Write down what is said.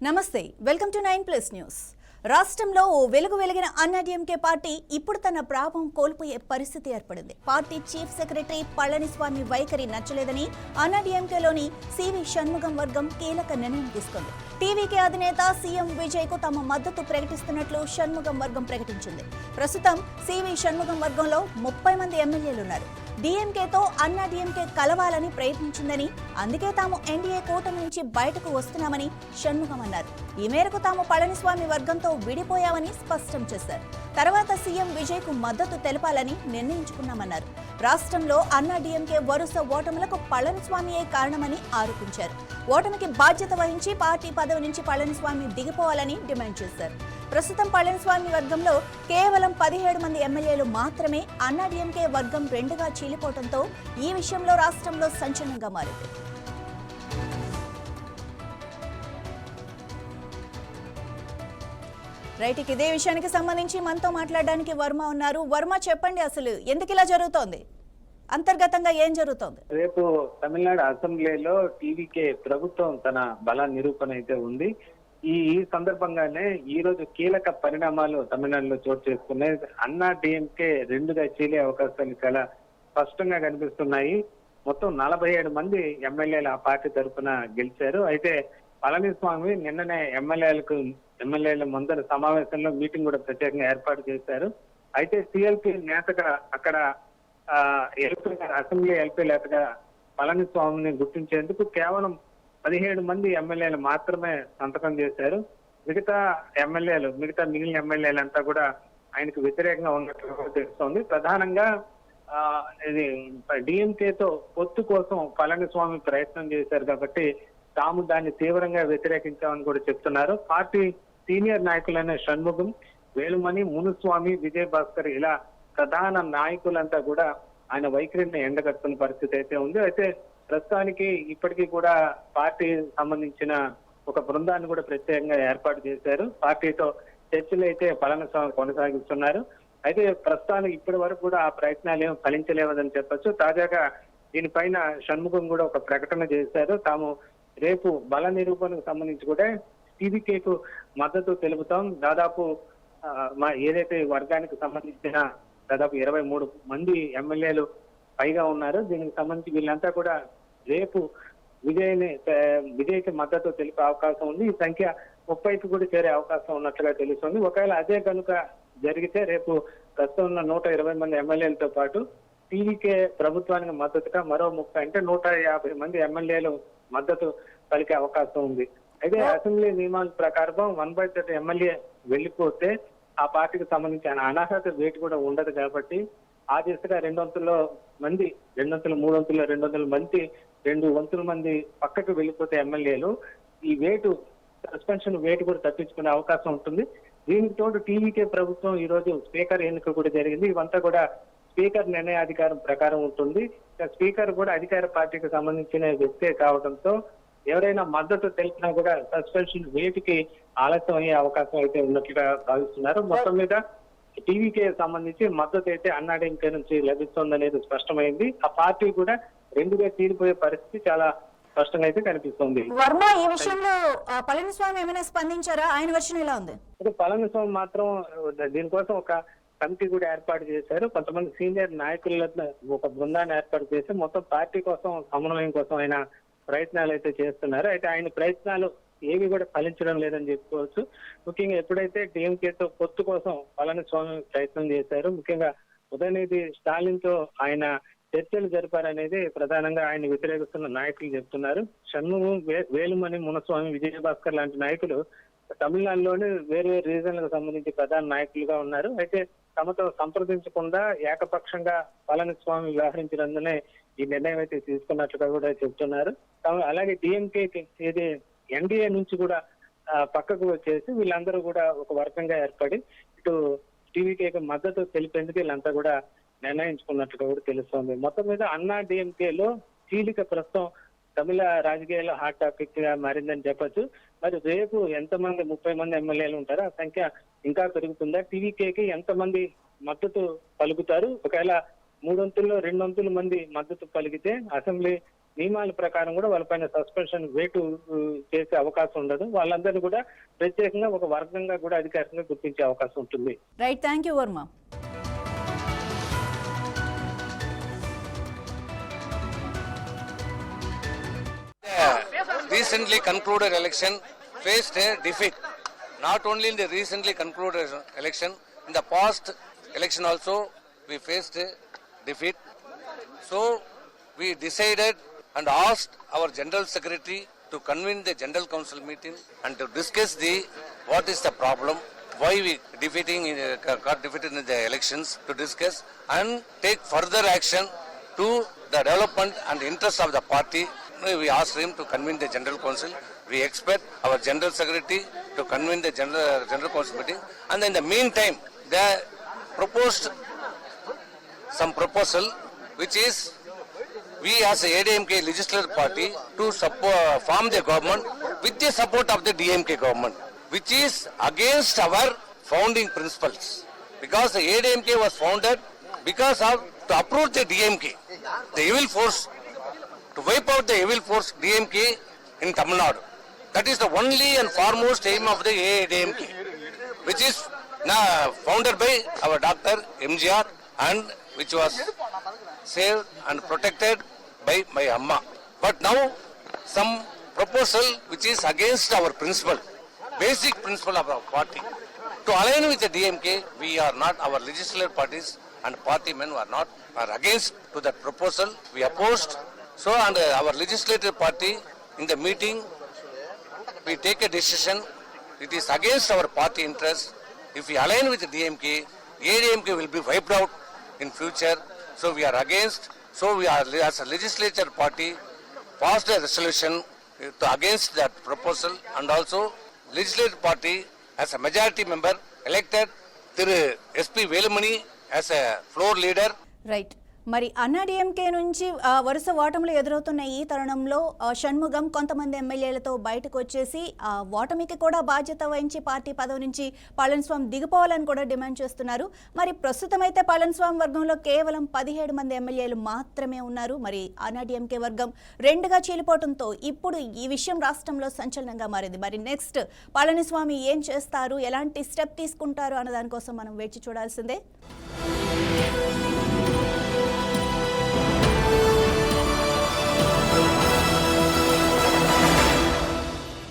నమస్తే welcome to 9+ news. రాష్ట్రంలో ఓ వెలిగిన అన్నాడీఎంకే పార్టీ ఇప్పుడు తన ప్రాభం కోల్పోయే పరిస్థితి ఏర్పడింది. పార్టీ చీఫ్ సెక్రటరీ పళనిస్వామి వైఖరి నచ్చలేదని అన్నాడీఎంకేలోని సివి షణ్ముగం వర్గం కీలక నిర్ణయం తీసుకుంది. టీవీకే అధినేత సీఎం విజయ్ కు తమ మద్దతు ప్రకటిస్తున్నట్లు షణ్ముగం వర్గం ప్రకటించింది. ప్రస్తుతం సివి షణ్ముగం వర్గంలో 30 మంది ఎమ్మెల్యేలున్నారు. డీఎంకేతో అన్నాడీఎంకే కలవాలని ప్రయత్నించిందని, అందుకే తాము ఎన్డీఏ కూటమి నుంచి బయటకు వస్తున్నామని షణ్ముగం అన్నారు. ఈ మేరకు తాము పళనిస్వామి వర్గంతో విడిపోయామని స్పష్టం చేశారు. తర్వాత సీఎం విజయ్ కు మద్దతు తెలపాలని నిర్ణయించుకున్నామన్నారు. రాష్ట్రంలో అన్నాడీఎంకే వరుస ఓటములకు పళనిస్వామియే కారణమని ఆరోపించారు. ఓటమికి బాధ్యత వహించి పార్టీ పదవి నుంచి పళనిస్వామి దిగిపోవాలని డిమాండ్ చేశారు. ప్రస్తుతం పళనిస్వామి వర్గంలో కేవలం 17 మంది ఎమ్మెల్యేలు మాత్రమే. అన్నాడీఎంకే వర్గం రెండుగా చీలిపోవడంతో ఈ విషయంలో రాష్ట్రంలో సంచలనంగా మారింది. రైట్, ఇదే విషయానికి సంబంధించి మనతో మాట్లాడడానికి వర్మ ఉన్నారు. వర్మ, చెప్పండి, అసలు ఎందుకు ఇలా జరుగుతోంది? అంతర్గతంగా ఏం జరుగుతోంది? రేపు తమిళనాడు అసెంబ్లీలో టీవీకే ప్రభుత్వం తన బల నిరూపణ అయితే ఉంది. ఈ సందర్భంగానే ఈ రోజు కీలక పరిణామాలు తమిళనాడులో చోటు చేసుకున్నాయి. అన్నా డిఎంకే రెండుగా చీలే అవకాశాలు చాలా స్పష్టంగా కనిపిస్తున్నాయి. మొత్తం 47 మంది ఎమ్మెల్యేలు ఆ పార్టీ తరఫున గెలిచారు. అయితే పళనిస్వామి నిన్ననే ఎమ్మెల్యేల ముందర సమావేశంలో మీటింగ్ కూడా ప్రత్యేకంగా ఏర్పాటు చేశారు. అయితే సిఎల్పి నేతగా అక్కడ అసెంబ్లీ ఎల్పీ నేతగా పళనిస్వామిని గుర్తించేందుకు కేవలం 17 మంది ఎమ్మెల్యేలు మాత్రమే సంతకం చేశారు. మిగిలిన ఎమ్మెల్యేలంతా కూడా ఆయనకు వ్యతిరేకంగా ఉన్నట్లు తెలుస్తోంది. ప్రధానంగా ఇది డిఎంకేతో పొత్తు కోసం పళనిస్వామి ప్రయత్నం చేశారు కాబట్టి తాము దాన్ని తీవ్రంగా వ్యతిరేకించామని కూడా చెప్తున్నారు. పార్టీ సీనియర్ నాయకులైన షణ్ముగం, వేలుమణి, మునుస్వామి, విజయ్ భాస్కర్ ఇలా ప్రధాన నాయకులంతా కూడా ఆయన వైఖరిని ఎండగట్టుకున్న పరిస్థితి అయితే ఉంది. అయితే ప్రస్తుతానికి ఇప్పటికీ కూడా పార్టీ సంబంధించిన ఒక బృందాన్ని కూడా ప్రత్యేకంగా ఏర్పాటు చేశారు. పార్టీతో చర్చలు అయితే పళనిస్వామి కొనసాగిస్తున్నారు. అయితే ప్రస్తుతానికి ఇప్పటి వరకు కూడా ఆ ప్రయత్నాలు ఏం ఫలించలేవని చెప్పొచ్చు. తాజాగా దీనిపైన షణ్ముగం కూడా ఒక ప్రకటన చేశారు. తాము రేపు బల నిరూపణకు సంబంధించి కూడా టీవీకేకు మద్దతు తెలుపుతాం. దాదాపు ఏదైతే వర్గానికి సంబంధించిన దాదాపు 23 మంది ఎమ్మెల్యేలు పైగా ఉన్నారు. దీనికి సంబంధించి వీళ్ళంతా కూడా రేపు విజయ్కి మద్దతు తెలిపే అవకాశం ఉంది. ఈ సంఖ్య 30కి కూడా చేరే అవకాశం ఉన్నట్లుగా తెలుస్తుంది. ఒకవేళ అదే కనుక జరిగితే రేపు ప్రస్తుతం ఉన్న 120 మంది ఎమ్మెల్యేలతో పాటు టీవీకే ప్రభుత్వానికి మద్దతుగా మరో 30 అంటే 150 మంది ఎమ్మెల్యేలు మద్దతు పలికే అవకాశం ఉంది. అయితే అసెంబ్లీ నియమాల ప్రకారం 1/3 ఎమ్మెల్యే వెళ్ళిపోతే ఆ పార్టీకి సంబంధించిన అనర్హత వేటు కూడా ఉండదు కాబట్టి ఆ దిశగా 200 మంది 200 మంది 200 మంది పక్కకు వెళ్ళిపోతే ఎమ్మెల్యేలు ఈ వేటు సస్పెన్షన్ వేటు కూడా తప్పించుకునే అవకాశం ఉంటుంది. దీనికి తోడు టీవీకే ప్రభుత్వం ఈ రోజు స్పీకర్ ఎన్నిక కూడా జరిగింది. ఇవంతా కూడా స్పీకర్ నిర్ణయాధికారం ప్రకారం ఉంటుంది. స్పీకర్ కూడా అధికార పార్టీకి సంబంధించిన వ్యక్తే కావడంతో ఎవరైనా మద్దతు తెలిపినా కూడా సస్పెన్షన్ వేటుకి ఆలస్యం అయ్యే అవకాశం అయితే ఉన్నట్లుగా భావిస్తున్నారు. మొత్తం మీద టీవీకే సంబంధించి మద్దతు అయితే అన్నాడీఎంకే నుంచి లభిస్తుందనేది స్పష్టమైంది. ఆ పార్టీ కూడా రెండుగా తీరిపోయే పరిస్థితి చాలా స్పష్టంగా అయితే కనిపిస్తుంది. వర్మ, ఈ విషయంలో పళనిస్వామి ఏమైనా స్పందించారా? ఆయన వర్షన్ ఎలా ఉంది? పళనిస్వామి మాత్రం దీనికోసం ఒక కమిటీ కూడా ఏర్పాటు చేశారు. కొంతమంది సీనియర్ నాయకులతో ఒక బృందాన్ని ఏర్పాటు చేసి మొత్తం పార్టీ కోసం సమన్వయం కోసం ఆయన ప్రయత్నాలు అయితే చేస్తున్నారు. అయితే ఆయన ప్రయత్నాలు ఏవి కూడా ఫలించడం లేదని చెప్పుకోవచ్చు. ముఖ్యంగా ఎప్పుడైతే డిఎంకేతో పొత్తు కోసం పళనిస్వామి ప్రయత్నం చేశారు, ముఖ్యంగా ఉదయనిధి స్టాలిన్ తో ఆయన చర్చలు జరిపారనేది ప్రధానంగా ఆయన వ్యతిరేకిస్తున్న నాయకులు చెప్తున్నారు. షణ్ముగం, వేలుమణి, మునస్వామి, విజయభాస్కర్ లాంటి నాయకులు తమిళనాడులోని వేరు రీజన్లకు సంబంధించి ప్రధాన నాయకులుగా ఉన్నారు. అయితే తమతో సంప్రదించకుండా ఏకపక్షంగా పళనిస్వామి వ్యవహరించినందునే ఈ నిర్ణయం అయితే తీసుకున్నట్లుగా కూడా చెబుతున్నారు. అలాగే డిఎంకే ఇది ఎన్డీఏ నుంచి కూడా పక్కకు వచ్చేసి వీళ్ళందరూ కూడా ఒక వర్గంగా ఏర్పడి ఇటు టీవీకేకి మద్దతు తెలిపేందుకు వీళ్ళంతా కూడా నిర్ణయించుకున్నట్లుగా కూడా తెలుస్తోంది. మొత్తం మీద అన్నా డిఎంకేలో చీలిక ప్రస్తుతం తమిళ రాజకీయాల్లో హాట్ టాపిక్ గా మారిందని చెప్పొచ్చు. మరి రేపు ఎంతమంది 30 మంది ఎమ్మెల్యేలు ఉంటారో ఆ సంఖ్య ఇంకా పెరుగుతుందా? టీవీకేకి ఎంతమంది మద్దతు పలుకుతారు? ఒకవేళ 3 వంతుల్లో 2 వంతుల మంది మద్దతు పలికితే అసెంబ్లీ నియమాల ప్రకారం కూడా వాళ్ళపైన సస్పెన్షన్ వేటు చేసే అవకాశం ఉండదు. వాళ్ళందరినీ కూడా ప్రత్యేకంగా ఒక వర్గంగా కూడా అధికారికంగా గుర్తించే అవకాశం ఉంటుంది. Right, thank you Varma. Recently concluded election faced a defeat. Not only in the recently concluded election, in the past election also we faced a defeat. So we decided and asked our General Secretary to convene the General Council meeting and to discuss what is the problem, why we got defeated in the elections, to discuss and take further action to the development and interest of the party. We asked him to convene the General Council. We expect our General Secretary to convene the General Council meeting. And in the meantime, they proposed some proposal, which is we as a ADMK legislative party to form the government with the support of the DMK government, which is against our founding principles. Because the ADMK was founded because of to uproot the DMK, the evil force, to wipe out the evil force DMK in Tamil Nadu. That is the only and foremost aim of the ADMK, which is now founded by our Dr. MGR and which was saved and protected by my Amma. But now some proposal which is against our principle, basic principle of our party. To align with the DMK, we are not, our legislative parties and party men are against to that proposal. We opposed. So, and our legislative party in the meeting, we take a decision. It is against our party interest. If we align with the DMK, ADMK will be wiped out in future. So we are against. So we are, as a legislature party, passed a resolution against that proposal, and also legislative party as a majority member elected Thiru SP Velumani as a floor leader. Right, మరి అన్నాడీఎంకే నుంచి వరుస ఓటములు ఎదురవుతున్న ఈ తరుణంలో షణ్ముగం కొంతమంది ఎమ్మెల్యేలతో బయటకు వచ్చేసి ఓటమికి కూడా బాధ్యత వహించి పార్టీ పదవి నుంచి పళనిస్వామి దిగిపోవాలని కూడా డిమాండ్ చేస్తున్నారు. మరి ప్రస్తుతం అయితే పళనిస్వామి వర్గంలో కేవలం 17 మంది ఎమ్మెల్యేలు మాత్రమే ఉన్నారు. మరి అన్నాడీఎంకే వర్గం 2గా చీలిపోవడంతో ఇప్పుడు ఈ విషయం రాష్ట్రంలో సంచలనంగా మారింది. మరి నెక్స్ట్ పళనిస్వామి ఏం చేస్తారు, ఎలాంటి స్టెప్ తీసుకుంటారు అన్న దానికోసం మనం వేచి చూడాల్సిందే.